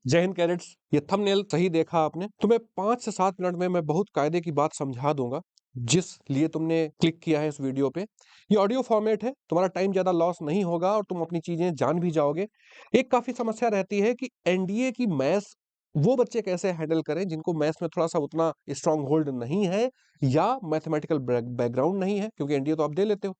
जय हिंद कैडेट्स। ये थंबनेल सही देखा आपने। तुम्हें 5 से 7 मिनट में मैं बहुत कायदे की बात समझा दूंगा जिस लिए तुमने क्लिक किया है इस वीडियो पे। ये ऑडियो फॉर्मेट है, तुम्हारा टाइम ज्यादा लॉस नहीं होगा और तुम अपनी चीजें जान भी जाओगे। एक काफी समस्या रहती है कि एनडीए की मैथ्स वो बच्चे कैसे हैंडल करें जिनको मैथ्स में थोड़ा सा उतना स्ट्रांग होल्ड नहीं है या मैथमेटिकल बैकग्राउंड नहीं है, क्योंकि एनडीए तो आप दे लेते हो,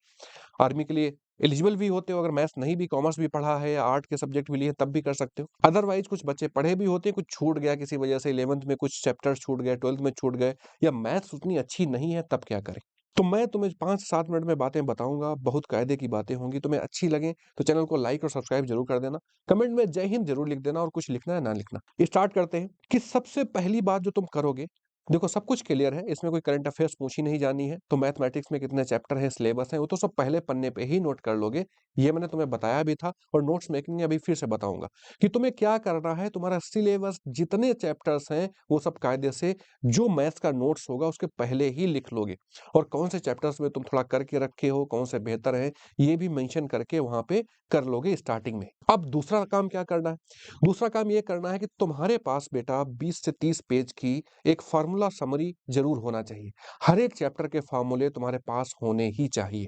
आर्मी के लिए एलिजिबल भी होते हो। अगर मैथ्स नहीं भी, कॉमर्स भी पढ़ा है या आर्ट के सब्जेक्ट भी लिए तब भी कर सकते हो। अदरवाइज कुछ बच्चे पढ़े भी होते हैं, कुछ छूट गया किसी वजह से, 11th में कुछ चैप्टर्स छूट गए, 12th में छूट गए, या मैथ्स उतनी अच्छी नहीं है, तब क्या करें। तो मैं तुम्हें 5 से 7 मिनट में बातें बताऊंगा, बहुत कायदे की बातें होंगी। तुम्हें अच्छी लगे तो चैनल को लाइक और सब्सक्राइब जरूर कर देना। कमेंट में जय हिंद जरूर लिख देना, और कुछ लिखना है ना लिखना। स्टार्ट करते हैं कि सबसे पहली बात जो तुम करोगे, देखो सब कुछ क्लियर है, इसमें कोई करंट अफेयर्स पूछी नहीं जानी है। तो मैथमेटिक्स में कितने चैप्टर हैं, सिलेबस है, वो तो सब पहले पन्ने पे ही नोट कर लोगे। ये मैंने तुम्हें बताया भी था, और नोट्स मेकिंग में अभी फिर से बताऊंगा कि तुम्हें क्या करना है। तुम्हारा सिलेबस जितने चैप्टर्स हैं वो सब कायदे से जो मैथ्स का नोट्स होगा उसके पहले ही लिख लोगे, और कौन से चैप्टर्स में तुम थोड़ा करके रखे हो, कौन से बेहतर है, ये भी मेंशन करके वहां पे कर लोगे स्टार्टिंग में। अब दूसरा काम क्या करना है? दूसरा काम ये करना है कि तुम्हारे पास बेटा 20 से 30 पेज की एक फार्मूला समरी जरूर होना चाहिए। हर एक चैप्टर के फार्मूले तुम्हारे पास होने ही चाहिए।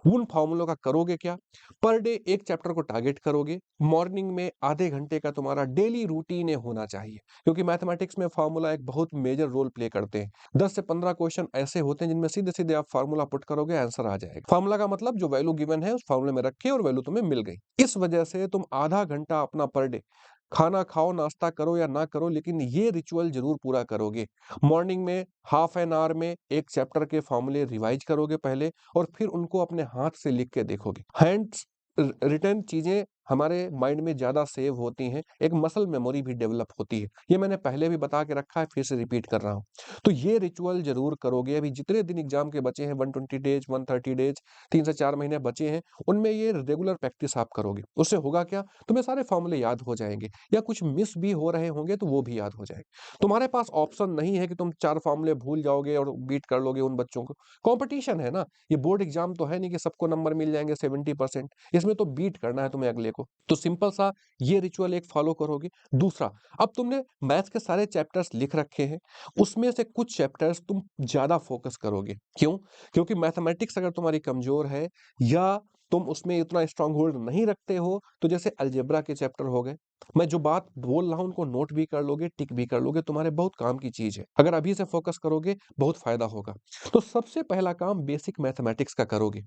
उन फार्मूलों का करोगे क्या? पर डे एक चैप्टर को टारगेट करोगे। मॉर्निंग में आधे घंटे का तुम्हारा डेली रूटीन होना चाहिए, क्योंकि मैथमेटिक्स में फार्मूला एक बहुत मेजर रोल प्ले करते हैं। 10 से 15 क्वेश्चन ऐसे होते हैं जिनमें सीधे सीधे आप फार्मूला पुट करोगे, आंसर आ जाएगा। फार्मूला का मतलब जो वैल्यू गिवन है उस फार्मूले में रखे और वैल्यू तुम्हें मिल गई। इस वजह से तुम आधा घंटा अपना पर डे, खाना खाओ, नाश्ता करो या ना करो, लेकिन ये रिचुअल जरूर पूरा करोगे। मॉर्निंग में हाफ एन आवर में एक चैप्टर के फॉर्मूले रिवाइज करोगे पहले, और फिर उनको अपने हाथ से लिख के देखोगे। हैंड्स रिटर्न चीजें हमारे माइंड में ज्यादा सेव होती हैं, एक मसल मेमोरी भी डेवलप होती है। ये मैंने पहले भी बता के रखा है, फिर से रिपीट कर रहा हूँ। तो ये रिचुअल जरूर करोगे। अभी जितने दिन एग्जाम के बचे हैं, 120 डेज, 130 डेज, 3 से 4 महीने बचे हैं, उनमें ये रेगुलर प्रैक्टिस आप करोगे। उससे होगा क्या? तुम्हें सारे फॉर्मूले याद हो जाएंगे, या कुछ मिस भी हो रहे होंगे तो वो भी याद हो जाएंगे। तुम्हारे पास ऑप्शन नहीं है कि तुम 4 फॉर्मूले भूल जाओगे और बीट कर लोगे उन बच्चों को। कंपटीशन है ना, ये बोर्ड एग्जाम तो है नहीं कि सबको नंबर मिल जाएंगे 70%। इसमें तो बीट करना है तुम्हें अगले को। तो सिंपल सा ये रिचुअल एक फॉलो करोगे। दूसरा, अब तुमने मैथ्स के सारे चैप्टर्स लिख रखे हैं, उसमें से कुछ चैप्टर्स तुम ज्यादा फोकस करोगे। क्यों? क्योंकि मैथमेटिक्स अगर तुम्हारी कमजोर है, या तुम उसमें इतना स्ट्रांग होल्ड नहीं रखते हो, तो जैसे अलजेब्रा के चैप्टर हो गए, मैं जो बात बोल रहा हूं उनको नोट भी कर लोगे, टिक भी कर लोगे, तुम्हारे बहुत काम की चीज है। अगर अभी से फोकस करोगे बहुत फायदा होगा। तो सबसे पहला काम बेसिक मैथमेटिक्स का करोगे।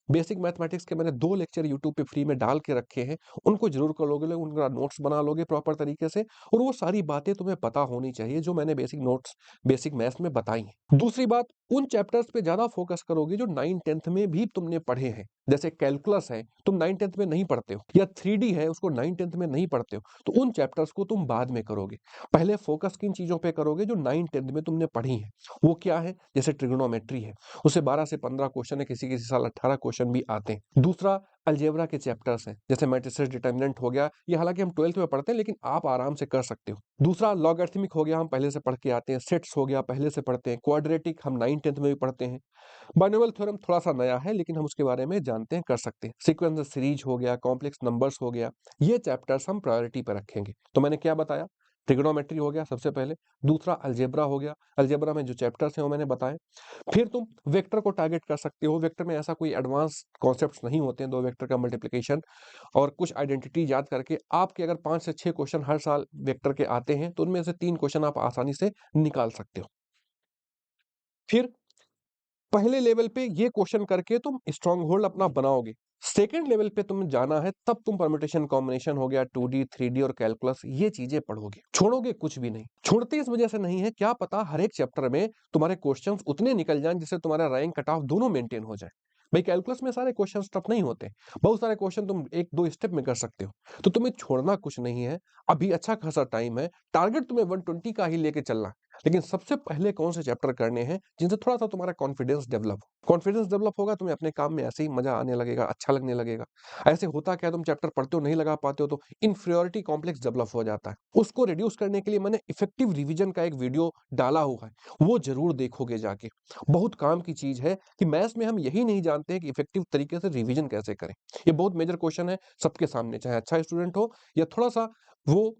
बेसिक मैथमेटिक्स के मैंने 2 लेक्चर यूट्यूब पे फ्री में डाल के रखे हैं, उनको जरूर करोगे, उनका नोट्स बना लोगे प्रॉपर तरीके से, और वो सारी बातें तुम्हें पता होनी चाहिए जो मैंने बेसिक नोट्स, बेसिक मैथ्स में बताई हैं। दूसरी बात, उन चैप्टर्स पे ज्यादा फोकस करोगे जो 9th-10th में भी तुमने पढ़े हैं। जैसे कैलकुलस है, तुम 9th-10th में नहीं पढ़ते हो, या 3D है, उसको 9th-10th में नहीं पढ़ते हो, तो उन चैप्टर्स को तुम बाद में करोगे। पहले फोकस किन चीजों पे करोगे जो 9th-10th में तुमने पढ़ी है। वो क्या है? जैसे ट्रिग्नोमेट्री है, उसे 12 से 15 क्वेश्चन है, किसी किसी साल 18 क्वेश्चन भी आते हैं। दूसरा, अलजेब्रा के चैप्टर्स हैं, जैसे मैट्रिसेस डिटर्मिनेंट हो गया, ये हालांकि हम 12th में पढ़ते हैं लेकिन आप आराम से कर सकते हो। दूसरा, लॉगरिथमिक हो गया, हम पहले से पढ़ के आते हैं। सेट्स हो गया, पहले से पढ़ते हैं। क्वाड्रेटिक हम 9th-10th में भी पढ़ते हैं। बाइनोमियल थ्योरम थोड़ा सा नया है, लेकिन हम उसके बारे में जानते हैं, कर सकते हैं। सीक्वेंस सीरीज हो गया, कॉम्प्लेक्स नंबर्स हो गया, ये चैप्टर्स हम प्रायोरिटी पर रखेंगे। तो मैंने क्या बताया? ट्रिग्नोमेट्री हो गया सबसे पहले। दूसरा, अलजेब्रा हो गया, अलजेब्रा में जो चैप्टर्स हैं वो मैंने बताए। फिर तुम वेक्टर को टारगेट कर सकते हो। वेक्टर में ऐसा कोई एडवांस कॉन्सेप्ट्स नहीं होते हैं, 2 वेक्टर का मल्टीप्लिकेशन और कुछ आइडेंटिटी याद करके आपके अगर 5 से 6 क्वेश्चन हर साल वेक्टर के आते हैं, तो उनमें से 3 क्वेश्चन आप आसानी से निकाल सकते हो। फिर पहले लेवल पे ये क्वेश्चन करके तुम स्ट्रांग होल्ड अपना बनाओगे। सेकंड लेवल पे तुम्हें जाना है, तब तुम परम्यूटेशन कॉम्बिनेशन हो गया, 2D 3D और कैलकुलस, ये चीजें पढ़ोगे। छोड़ोगे कुछ भी नहीं। छोड़ते इस वजह से नहीं है, क्या पता हर एक चैप्टर में तुम्हारे क्वेश्चंस उतने निकल जाएं जिससे तुम्हारा रैंक कट ऑफ दोनों मेंटेन हो जाए। भाई कैलकुलस में सारे क्वेश्चन टफ नहीं होते, बहुत सारे क्वेश्चन तुम 1-2 स्टेप में कर सकते हो। तो तुम्हें छोड़ना कुछ नहीं है, अभी अच्छा खासा टाइम है। टारगेट तुम्हें 120 का ही लेके चलना है, लेकिन सबसे पहले कौन से चैप्टर करने हैं जिनसे थोड़ा सा तुम्हारा कॉन्फिडेंस डेवलप हो। कॉन्फिडेंस डेवलप होगा, तुम्हें अपने काम में ऐसे ही मजा आने लगेगा, अच्छा लगने लगेगा। ऐसे होता क्या, तुम चैप्टर पढ़ते हो नहीं लगा पाते हो तो इन्फीरियरिटी कॉम्प्लेक्स डेवलप हो जाता है। उसको रिड्यूस करने के लिए मैंने इफेक्टिव रिवीजन का एक वीडियो डाला हुआ है, वो जरूर देखोगे जाके। बहुत काम की चीज है कि मैथ्स में हम यही नहीं जानते हैं कि इफेक्टिव तरीके से रिवीजन कैसे करें। ये बहुत मेजर क्वेश्चन है सबके सामने, चाहे अच्छा स्टूडेंट हो या थोड़ा सा वो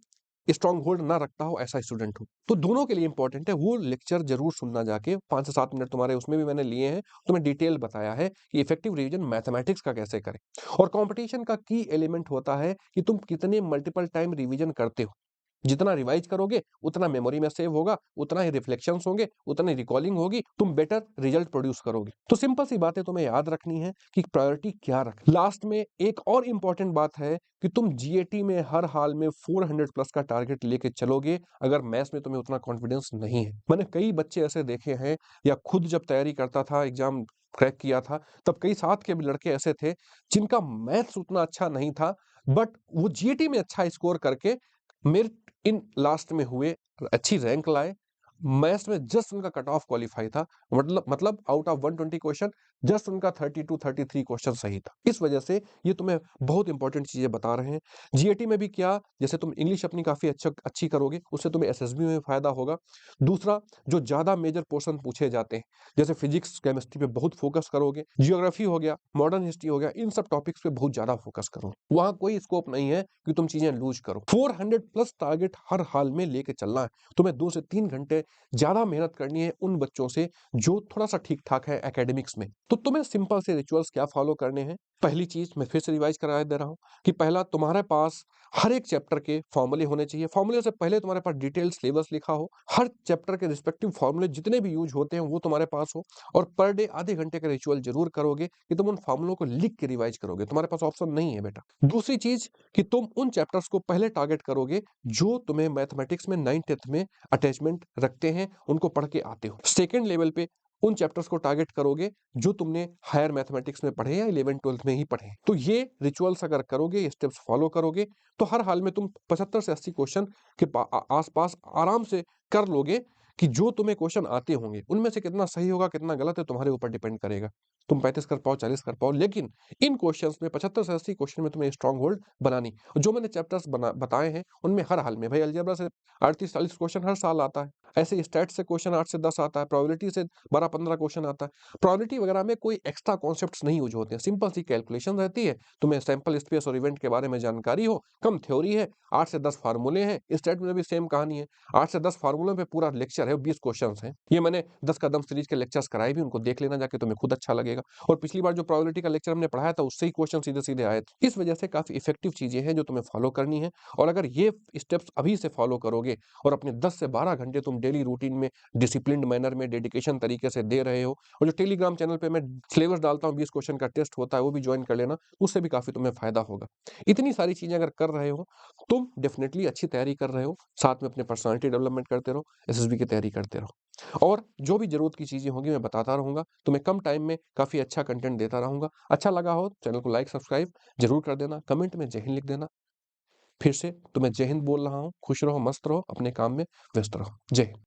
स्ट्रॉन्ग होल्ड ना रखता हो ऐसा स्टूडेंट हो। तो दोनों के लिए इंपॉर्टेंट है वो लेक्चर जरूर सुनना जाके, 5 से 7 मिनट तुम्हारे उसमें भी मैंने लिए हैं, तुम्हें डिटेल बताया है कि इफेक्टिव रिवीजन मैथमेटिक्स का कैसे करें। और कंपटीशन का की एलिमेंट होता है कि तुम कितने मल्टीपल टाइम रिवीजन करते हो। जितना रिवाइज करोगे उतना मेमोरी में सेव होगा, उतना ही रिफ्लेक्शंस होंगे, उतनी रिकॉलिंग होगी, तुम बेटर रिजल्ट प्रोड्यूस करोगे। तो सिंपल सी बातें तुम्हें याद रखनी है कि प्रायोरिटी क्या रख। लास्ट में एक और इंपॉर्टेंट बात है कि तुम जीएटी में हर हाल में 400 प्लस का टारगेट लेके चलोगे अगर मैथ्स में तुम्हें उतना कॉन्फिडेंस नहीं है। मैंने कई बच्चे ऐसे देखे हैं, या खुद जब तैयारी करता था, एग्जाम क्रैक किया था, तब कई साथ के भी लड़के ऐसे थे जिनका मैथ्स उतना अच्छा नहीं था, बट वो जीएटी में अच्छा स्कोर करके मेरिट इन लास्ट में हुए, अच्छी रैंक लाए। मैथ्स में जस्ट उनका कट ऑफ क्वालिफाई था, मतलब आउट ऑफ 120 क्वेश्चन जस्ट उनका 32 33 क्वेश्चन सही था। इस वजह से ये तुम्हें बहुत इंपॉर्टेंट चीजें बता रहे हैं। जीएटी में भी क्या, जैसे तुम इंग्लिश अपनी काफी अच्छी करोगे, उससे तुम्हें एसएसबी में फायदा होगा। दूसरा, जो ज्यादा मेजर पोर्शन पूछे जाते हैं, जैसे फिजिक्स केमिस्ट्री पे बहुत फोकस करोगे, जियोग्राफी हो गया, मॉडर्न हिस्ट्री हो गया, इन सब टॉपिक्स पे बहुत ज्यादा फोकस करो। वहां कोई स्कोप नहीं है कि तुम चीजें लूज करो। 400 प्लस टारगेट हर हाल में लेके चलना है। तुम्हें 2 से 3 घंटे ज्यादा मेहनत करनी है उन बच्चों से जो थोड़ा सा ठीक ठाक है एकेडमिक्स में। तो तुम्हें सिंपल से रिचुअल्स क्या फॉलो करने हैं। पहली चीज मैं फिर से रिवाइज करा दे रहा हूं कि पहला, तुम्हारे पास हर एक चैप्टर के फॉर्मूले होने चाहिए। फॉर्मूले से पहले तुम्हारे पास डिटेल सिलेबस लिखा हो, हर चैप्टर के रिस्पेक्टिव फॉर्मूले जितने भी यूज होते हैं वो तुम्हारे पास हो, और पर डे आधे घंटे का रिचुअल जरूर करोगे कि तुम उन फॉर्मूलों को लिख के रिवाइज करोगे। तुम्हारे पास ऑप्शन नहीं है बेटा। दूसरी चीज कि तुम उन चैप्टर्स को पहले टारगेट करोगे जो तुम्हें मैथमेटिक्स में 9th में अटैचमेंट रखते हैं, उनको पढ़ के आते हो। सेकेंड लेवल पे उन चैप्टर्स को टारगेट करोगे जो तुमने हायर मैथमेटिक्स में पढ़े या 11th-12th में ही पढ़े। तो ये रिचुअल्स अगर करोगे, ये स्टेप्स फॉलो करोगे, तो हर हाल में तुम 75 से 80 क्वेश्चन के आसपास आराम से कर लोगे। कि जो तुम्हें क्वेश्चन आते होंगे उनमें से कितना सही होगा कितना गलत है तुम्हारे ऊपर डिपेंड करेगा। तुम 35 कर पाओ, 40 कर पाओ, लेकिन इन क्वेश्चंस में 75 से 80 क्वेश्चन में तुम्हें स्ट्रांग होल्ड बनानी। जो मैंने चैप्टर्स बताए हैं उनमें हर हाल में भाई अलजेब्रा से 38-40 क्वेश्चन हर साल आता है। ऐसे स्टैट से क्वेश्चन 8 से 10 आता है, प्रोबेबिलिटी से 12-15 क्वेश्चन आता है। प्रोबेबिलिटी वगैरह में कोई एक्स्ट्रा कॉन्सेप्ट्स नहीं यूज होते हैं, सिंपल सी कैलकुलेशन रहती है। तुम्हें सैंपल स्पेस और इवेंट के बारे में जानकारी हो, कम थ्योरी है, 8 से 10 फार्मूले हैं। स्टैट में भी सेम कहानी है, 8 से 10 फार्मूलों पे पूरा लेक्चर है, 20 क्वेश्चन हैं। ये मैंने 10 कदम सीरीज के लेक्चर्स कराए भी, उनको देख लेना जाके, तुम्हें खुद अच्छा लगेगा। और पिछली बार जो प्रोबेबिलिटी का लेक्चर हमने पढ़ाया था उससे ही क्वेश्चन सीधे सीधे आए थे। इस वजह से काफी इफेक्टिव चीजें हैं जो तुम्हें फॉलो करनी है। और अगर ये स्टेप्स अभी से फॉलो करोगे और अपने 10 से 12 घंटे तुम डेली रूटीन में डिसिप्लिन्ड मैनर में डेडिकेशन तरीके से दे रहे हो, और जो टेलीग्राम चैनल पे मैं सिलेबस डालता हूँ, 20 क्वेश्चन का टेस्ट होता है, वो भी ज्वाइन कर लेना, उससे भी काफी तुम्हें फायदा होगा। इतनी सारी चीजें अगर कर रहे हो, तुम डेफिनेटली अच्छी तैयारी कर रहे हो। साथ में अपने पर्सनालिटी डेवलपमेंट करते रहो, एसएसबी की तैयारी करते रहो, और जो भी जरूरत की चीजें होंगी मैं बताता रहूंगा। तुम्हें कम टाइम में काफी अच्छा कंटेंट देता रहूंगा। अच्छा लगा हो चैनल को लाइक सब्सक्राइब जरूर कर देना, कमेंट में जय हिंद लिख देना। फिर से तुम्हें जय हिंद बोल रहा हूँ। खुश रहो, मस्त रहो, अपने काम में व्यस्त रहो। जय हिंद।